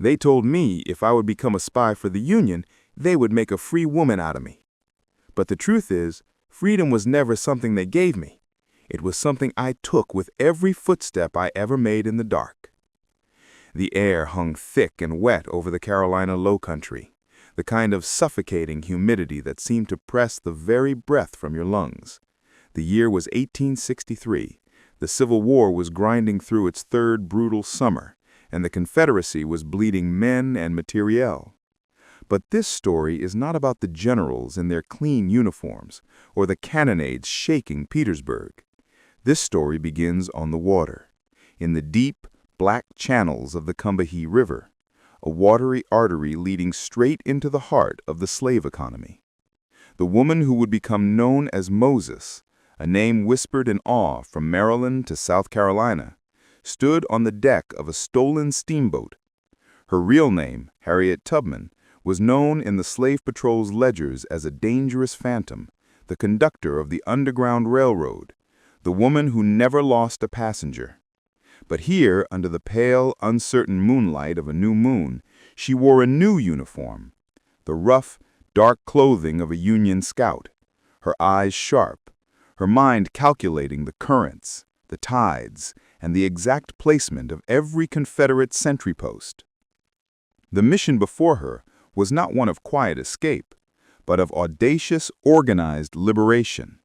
They told me if I would become a spy for the Union, they would make a free woman out of me. But the truth is, freedom was never something they gave me. It was something I took with every footstep I ever made in the dark. The air hung thick and wet over the Carolina low country, the kind of suffocating humidity that seemed to press the very breath from your lungs. The year was 1863. The Civil War was grinding through its third brutal summer, and the Confederacy was bleeding men and materiel. But this story is not about the generals in their clean uniforms or the cannonades shaking Petersburg. This story begins on the water, in the deep, black channels of the Combahee River, a watery artery leading straight into the heart of the slave economy. The woman who would become known as Moses, a name whispered in awe from Maryland to South Carolina, stood on the deck of a stolen steamboat. Her real name, Harriet Tubman, was known in the Slave Patrol's ledgers as a dangerous phantom, the conductor of the Underground Railroad, the woman who never lost a passenger. But here, under the pale, uncertain moonlight of a new moon, she wore a new uniform, the rough, dark clothing of a Union scout, her eyes sharp, her mind calculating the currents, the tides, and the exact placement of every Confederate sentry post. The mission before her was not one of quiet escape, but of audacious, organized liberation.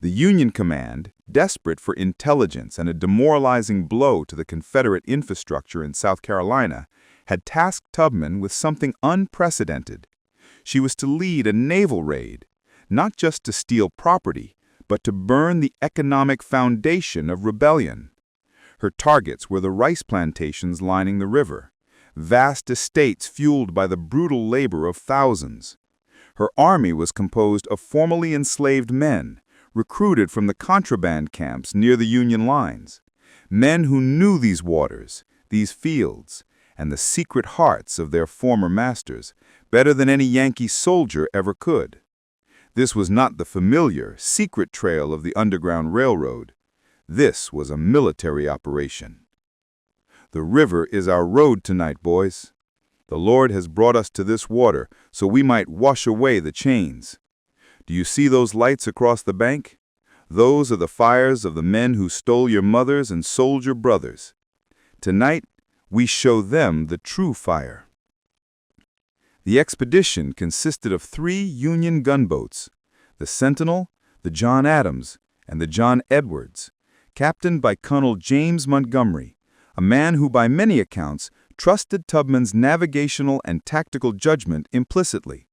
The Union command, desperate for intelligence and a demoralizing blow to the Confederate infrastructure in South Carolina, had tasked Tubman with something unprecedented. She was to lead a naval raid, not just to steal property, but to burn the economic foundation of rebellion. Her targets were the rice plantations lining the river, vast estates fueled by the brutal labor of thousands. Her army was composed of formerly enslaved men, recruited from the contraband camps near the Union lines, men who knew these waters, these fields, and the secret hearts of their former masters better than any Yankee soldier ever could. This was not the familiar, secret trail of the Underground Railroad. This was a military operation. The river is our road tonight, boys. The Lord has brought us to this water so we might wash away the chains. Do you see those lights across the bank? Those are the fires of the men who stole your mothers and sold your brothers. Tonight, we show them the true fire. The expedition consisted of 3 Union gunboats, the Sentinel, the John Adams, and the John Edwards, captained by Colonel James Montgomery, a man who by many accounts trusted Tubman's navigational and tactical judgment implicitly.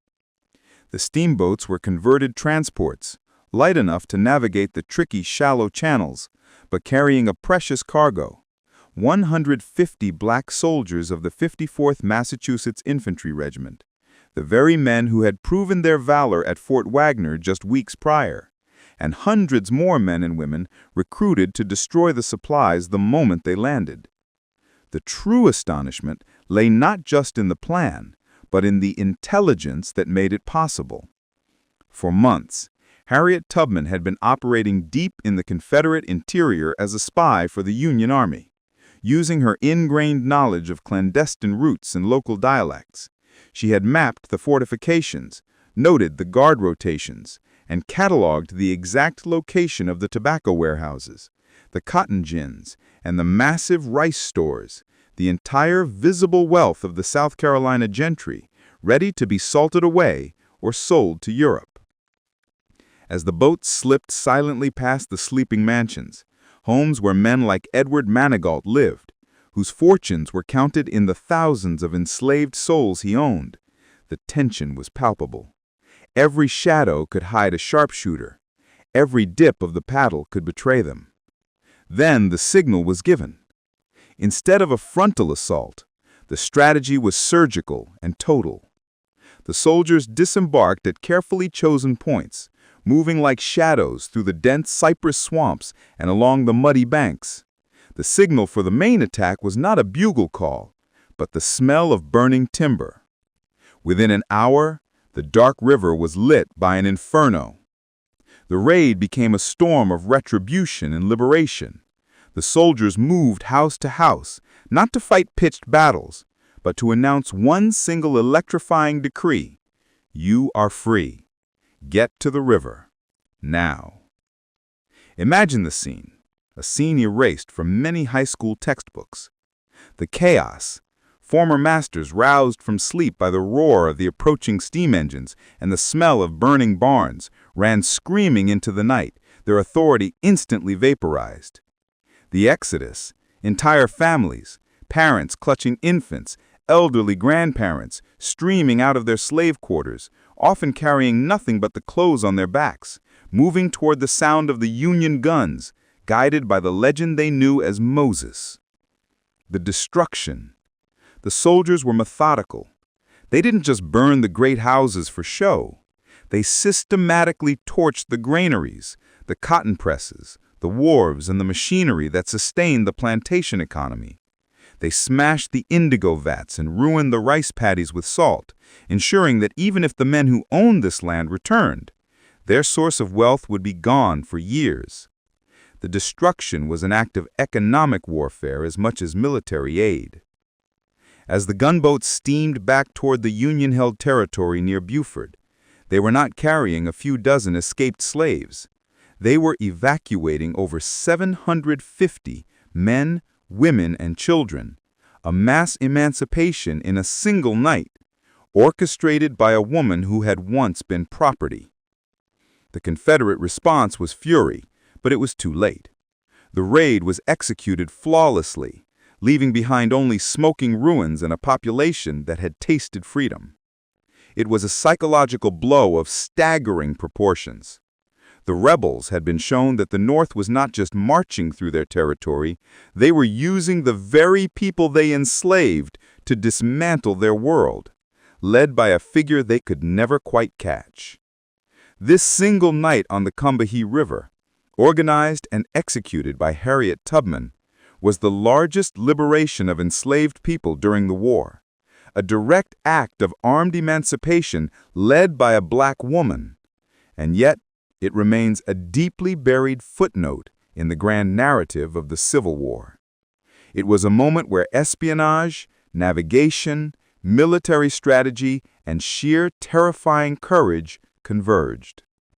The steamboats were converted transports, light enough to navigate the tricky, shallow channels, but carrying a precious cargo. 150 black soldiers of the 54th Massachusetts Infantry Regiment, the very men who had proven their valor at Fort Wagner just weeks prior, and hundreds more men and women recruited to destroy the supplies the moment they landed. The true astonishment lay not just in the plan, but in the intelligence that made it possible. For months, Harriet Tubman had been operating deep in the Confederate interior as a spy for the Union Army. Using her ingrained knowledge of clandestine routes and local dialects, she had mapped the fortifications, noted the guard rotations, and cataloged the exact location of the tobacco warehouses, the cotton gins, and the massive rice stores, the entire visible wealth of the South Carolina gentry, ready to be salted away or sold to Europe. As the boat slipped silently past the sleeping mansions, homes where men like Edward Manigault lived, whose fortunes were counted in the thousands of enslaved souls he owned, the tension was palpable. Every shadow could hide a sharpshooter. Every dip of the paddle could betray them. Then the signal was given. Instead of a frontal assault, the strategy was surgical and total. The soldiers disembarked at carefully chosen points, moving like shadows through the dense cypress swamps and along the muddy banks. The signal for the main attack was not a bugle call, but the smell of burning timber. Within an hour, the dark river was lit by an inferno. The raid became a storm of retribution and liberation. The soldiers moved house to house, not to fight pitched battles, but to announce one single electrifying decree: you are free. Get to the river. Now. Imagine the scene, a scene erased from many high school textbooks. The chaos, former masters roused from sleep by the roar of the approaching steam engines and the smell of burning barns, ran screaming into the night, their authority instantly vaporized. The exodus, entire families, parents clutching infants, elderly grandparents streaming out of their slave quarters, often carrying nothing but the clothes on their backs, moving toward the sound of the Union guns, guided by the legend they knew as Moses. The destruction. The soldiers were methodical. They didn't just burn the great houses for show. They systematically torched the granaries, the cotton presses, the wharves, and the machinery that sustained the plantation economy. They smashed the indigo vats and ruined the rice paddies with salt, ensuring that even if the men who owned this land returned, their source of wealth would be gone for years. The destruction was an act of economic warfare as much as military aid. As the gunboats steamed back toward the Union-held territory near Beaufort, they were not carrying a few dozen escaped slaves. They were evacuating over 750 men, women, and children, a mass emancipation in a single night, orchestrated by a woman who had once been property. The Confederate response was fury, but it was too late. The raid was executed flawlessly, leaving behind only smoking ruins and a population that had tasted freedom. It was a psychological blow of staggering proportions. The rebels had been shown that the North was not just marching through their territory, they were using the very people they enslaved to dismantle their world, led by a figure they could never quite catch. This single night on the Combahee River, organized and executed by Harriet Tubman, was the largest liberation of enslaved people during the war, a direct act of armed emancipation led by a black woman. And yet, it remains a deeply buried footnote in the grand narrative of the Civil War. It was a moment where espionage, navigation, military strategy, and sheer terrifying courage converged.